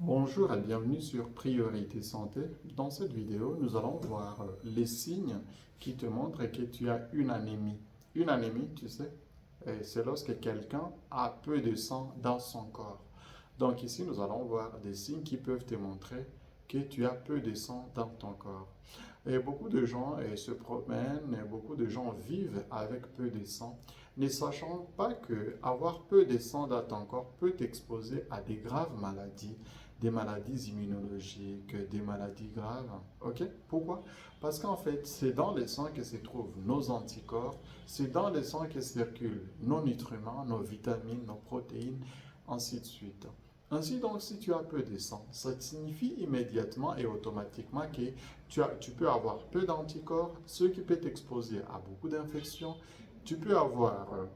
Bonjour et bienvenue sur Priorité Santé. Dans cette vidéo, nous allons voir les signes qui te montrent que tu as une anémie. Une anémie, tu sais, c'est lorsque quelqu'un a peu de sang dans son corps. Donc ici, nous allons voir des signes qui peuvent te montrer que tu as peu de sang dans ton corps. Et beaucoup de gens se promènent, et beaucoup de gens vivent avec peu de sang, ne sachant pas que avoir peu de sang dans ton corps peut t'exposer à des graves maladies, des maladies immunologiques, des maladies graves. Ok? Pourquoi? Parce qu'en fait, c'est dans le sang que se trouvent nos anticorps, c'est dans le sang que circulent nos nutriments, nos vitamines, nos protéines, ainsi de suite. Ainsi donc, si tu as peu de sang, ça signifie immédiatement et automatiquement que tu peux avoir peu d'anticorps, ce qui peut t'exposer à beaucoup d'infections. Tu peux avoir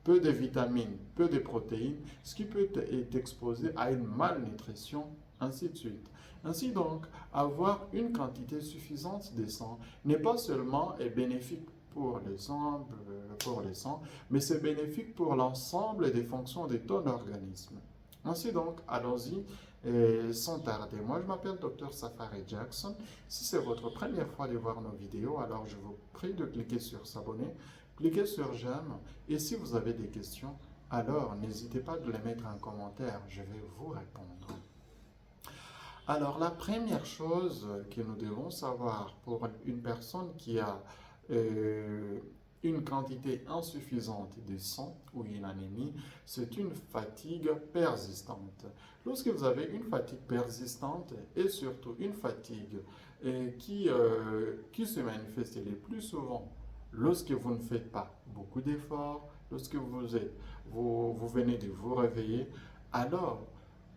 peu de vitamines, peu de protéines, ce qui peut t'exposer à une malnutrition, ainsi de suite. Ainsi donc, avoir une quantité suffisante de sang n'est pas seulement bénéfique pour les sangs, mais c'est bénéfique pour l'ensemble des fonctions de ton organisme. Ainsi donc, allons-y sans tarder. Moi, je m'appelle Dr Safari Jackson. Si c'est votre première fois de voir nos vidéos, alors je vous prie de cliquer sur s'abonner, cliquez sur j'aime, et si vous avez des questions, alors n'hésitez pas de les mettre en commentaire, je vais vous répondre. Alors, la première chose que nous devons savoir pour une personne qui a euh, une quantité insuffisante de sang ou une anémie, c'est une fatigue persistante. Lorsque vous avez une fatigue persistante et surtout une fatigue qui se manifeste le plus souvent lorsque vous ne faites pas beaucoup d'efforts, lorsque vous venez de vous réveiller, alors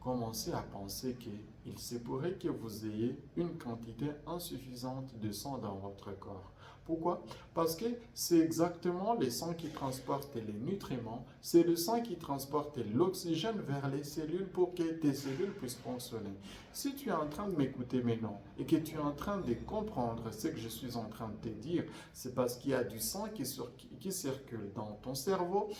commencez à penser qu'il se pourrait que vous ayez une quantité insuffisante de sang dans votre corps. Pourquoi? Parce que c'est exactement le sang qui transporte les nutriments, c'est le sang qui transporte l'oxygène vers les cellules pour que tes cellules puissent fonctionner. Si tu es en train de m'écouter maintenant et que tu es en train de comprendre ce que je suis en train de te dire, c'est parce qu'il y a du sang qui circule dans ton cerveau,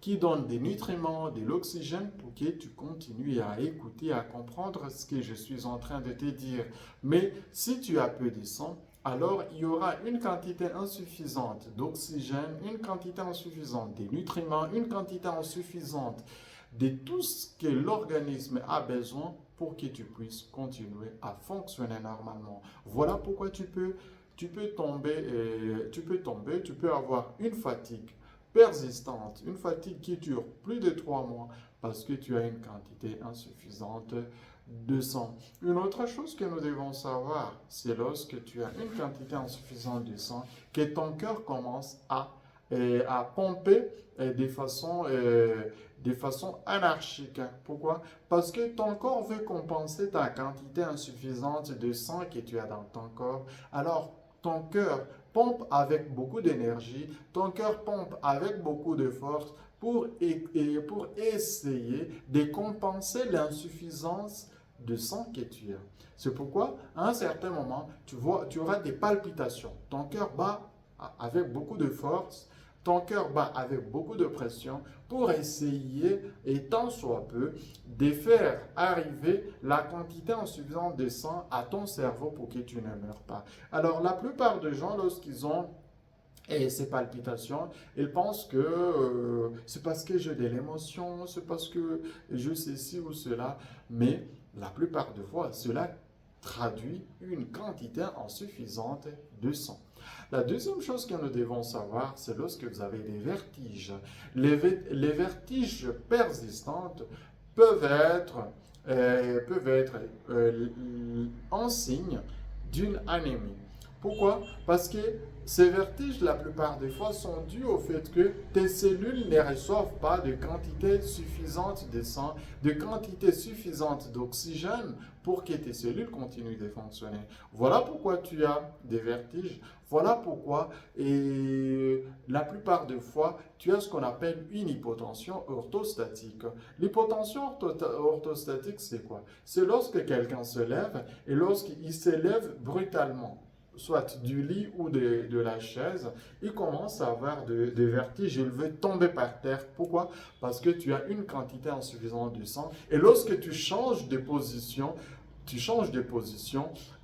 qui donne des nutriments, de l'oxygène pour que tu continues à écouter, à comprendre ce que je suis en train de te dire. Mais si tu as peu de sang, alors il y aura une quantité insuffisante d'oxygène, une quantité insuffisante de nutriments, une quantité insuffisante de tout ce que l'organisme a besoin pour que tu puisses continuer à fonctionner normalement. Voilà pourquoi tu peux avoir une fatigue persistante, une fatigue qui dure plus de 3 mois parce que tu as une quantité insuffisante de sang. Une autre chose que nous devons savoir, c'est lorsque tu as une quantité insuffisante de sang, que ton cœur commence à pomper de façon anarchique. Pourquoi? Parce que ton corps veut compenser ta quantité insuffisante de sang que tu as dans ton corps. Alors, ton cœur pompe avec beaucoup d'énergie, ton cœur pompe avec beaucoup de force pour essayer de compenser l'insuffisance de sang que tu as. C'est pourquoi, à un certain moment, tu auras des palpitations. Ton cœur bat avec beaucoup de force, ton cœur bat avec beaucoup de pression pour essayer, et tant soit peu, de faire arriver la quantité insuffisante de sang à ton cerveau pour que tu ne meurs pas. Alors, la plupart des gens, lorsqu'ils ont ces palpitations, ils pensent que c'est parce que j'ai de l'émotion, c'est parce que je sais ci ou cela, mais la plupart des fois, cela traduit une quantité insuffisante de sang. La deuxième chose que nous devons savoir, c'est lorsque vous avez des vertiges. Les vertiges persistants peuvent être, un signe d'une anémie. Pourquoi? Parce que ces vertiges, la plupart des fois, sont dus au fait que tes cellules ne reçoivent pas de quantité suffisante de sang, de quantité suffisante d'oxygène pour que tes cellules continuent de fonctionner. Voilà pourquoi tu as des vertiges. Voilà pourquoi, et la plupart des fois, tu as ce qu'on appelle une hypotension orthostatique. L'hypotension orthostatique, c'est quoi? C'est lorsque quelqu'un se lève et lorsqu'il se lève brutalement. soit du lit ou de la chaise, il commence à avoir des vertiges, il veut tomber par terre. Pourquoi? Parce que tu as une quantité insuffisante de sang. Et lorsque tu changes de position,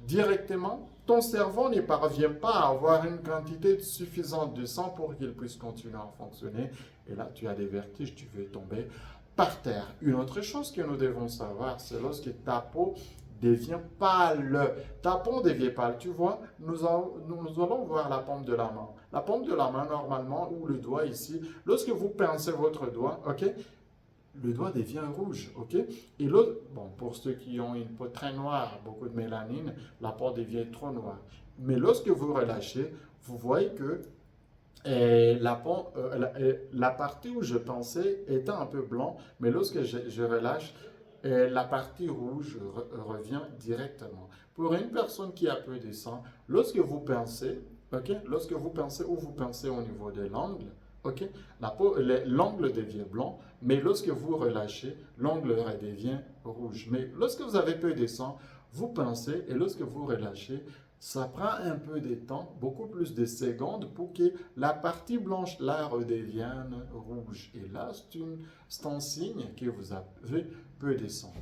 directement, ton cerveau ne parvient pas à avoir une quantité suffisante de sang pour qu'il puisse continuer à fonctionner. Et là, tu as des vertiges, tu veux tomber par terre. Une autre chose que nous devons savoir, c'est lorsque ta peau devient pâle. Ta peau devient pâle. Tu vois, nous allons voir la paume de la main. La paume de la main, normalement, ou le doigt ici, lorsque vous pincez votre doigt, ok, le doigt devient rouge, ok? Et l'autre, bon, pour ceux qui ont une peau très noire, beaucoup de mélanine, la peau devient trop noire. Mais lorsque vous relâchez, vous voyez que la partie où je pensais était un peu blanc, mais lorsque je relâche, la partie rouge revient directement. Pour une personne qui a peu de sang, lorsque vous pincez, ok, lorsque vous pincez ou vous pincez au niveau de l'angle, ok, l'angle devient blanc, mais lorsque vous relâchez, l'angle redevient rouge. Mais lorsque vous avez peu de sang, vous pincez et lorsque vous relâchez, ça prend un peu de temps, beaucoup plus de secondes pour que la partie blanche là redevienne rouge. Et là, c'est un signe que vous avez peu de sang.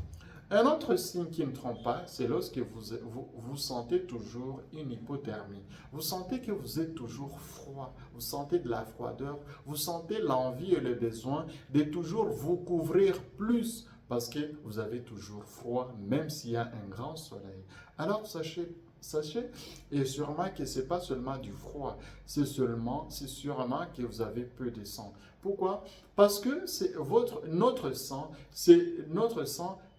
Un autre signe qui ne trompe pas, c'est lorsque vous sentez toujours une hypothermie. Vous sentez que vous êtes toujours froid, vous sentez de la froideur, vous sentez l'envie et le besoin de toujours vous couvrir plus parce que vous avez toujours froid, même s'il y a un grand soleil. Alors sachez et sûrement que ce n'est pas seulement du froid, c'est sûrement que vous avez peu de sang. Pourquoi? Parce que c'est notre sang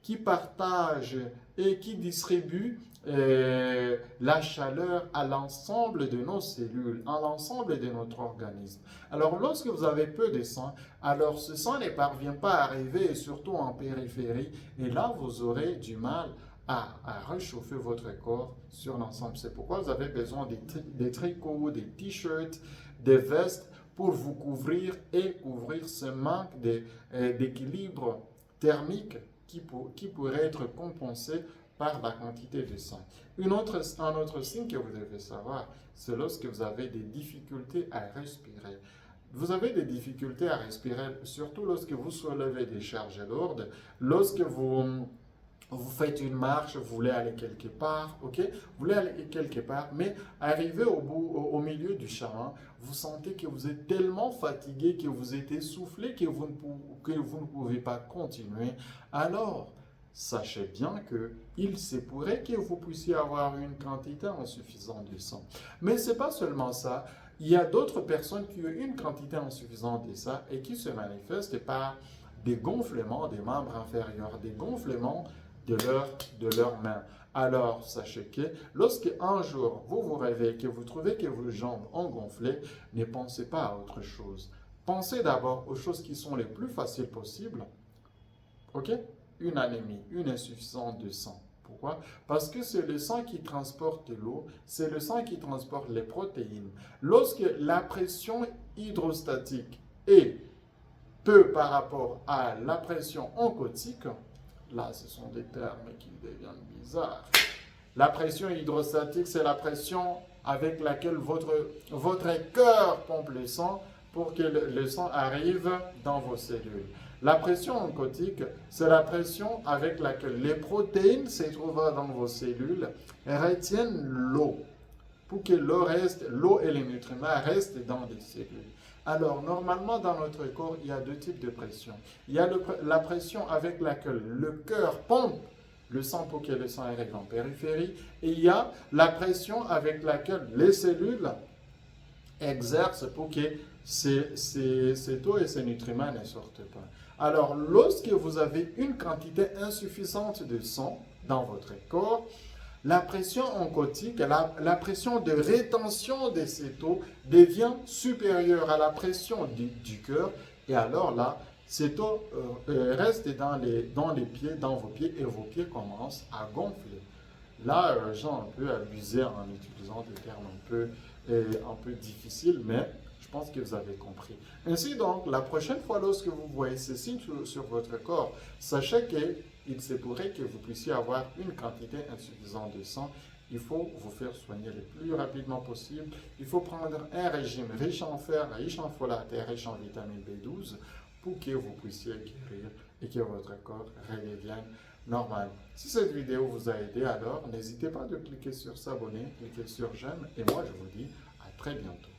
qui partage et qui distribue la chaleur à l'ensemble de nos cellules, à l'ensemble de notre organisme. Alors, lorsque vous avez peu de sang, alors ce sang ne parvient pas à arriver, surtout en périphérie, et là, vous aurez du mal à réchauffer votre corps sur l'ensemble. C'est pourquoi vous avez besoin des tricots, des t-shirts, des vestes pour vous couvrir et couvrir ce manque d'équilibre thermique qui pourrait être compensé par la quantité de sang. Un autre signe que vous devez savoir, c'est lorsque vous avez des difficultés à respirer. Vous avez des difficultés à respirer, surtout lorsque vous soulevez des charges lourdes, lorsque vous faites une marche, vous voulez aller quelque part, ok? Vous voulez aller quelque part, mais arrivé au milieu du chemin, vous sentez que vous êtes tellement fatigué, que vous êtes essoufflé, que vous ne pouvez pas continuer. Alors, sachez bien qu'il se pourrait que vous puissiez avoir une quantité insuffisante de sang. Mais ce n'est pas seulement ça. Il y a d'autres personnes qui ont une quantité insuffisante de ça et qui se manifestent par des gonflements des membres inférieurs, des gonflements de leurs mains. Alors, sachez que lorsque un jour vous vous réveillez, que vous trouvez que vos jambes ont gonflé, ne pensez pas à autre chose. Pensez d'abord aux choses qui sont les plus faciles possibles. Ok? Une anémie, une insuffisance de sang. Pourquoi? Parce que c'est le sang qui transporte l'eau, c'est le sang qui transporte les protéines. Lorsque la pression hydrostatique est peu par rapport à la pression oncotique, là, ce sont des termes qui deviennent bizarres. La pression hydrostatique, c'est la pression avec laquelle votre cœur pompe le sang pour que le sang arrive dans vos cellules. La pression oncotique, c'est la pression avec laquelle les protéines se trouvent dans vos cellules et retiennent l'eau pour que l'eau et les nutriments restent dans les cellules. Alors, normalement, dans notre corps, il y a deux types de pression. Il y a la pression avec laquelle le cœur pompe le sang pour que le sang arrive en périphérie. Et il y a la pression avec laquelle les cellules exercent pour que cette eau et ces nutriments ne sortent pas. Alors, lorsque vous avez une quantité insuffisante de sang dans votre corps, la pression oncotique, la pression de rétention de cette eau devient supérieure à la pression du cœur. Et alors là, cette eau reste dans vos pieds et vos pieds commencent à gonfler. Là, j'ai un peu abusé en utilisant des termes un peu difficiles, mais je pense que vous avez compris. Ainsi donc, la prochaine fois lorsque vous voyez ces signes sur votre corps, sachez qu'il se pourrait que vous puissiez avoir une quantité insuffisante de sang il faut vous faire soigner le plus rapidement possible. Il faut prendre un régime riche en fer, riche en folate et riche en vitamine B12 pour que vous puissiez guérir et que votre corps redevienne normal. Si cette vidéo vous a aidé, alors n'hésitez pas de cliquer sur s'abonner, cliquer sur j'aime et moi je vous dis à très bientôt.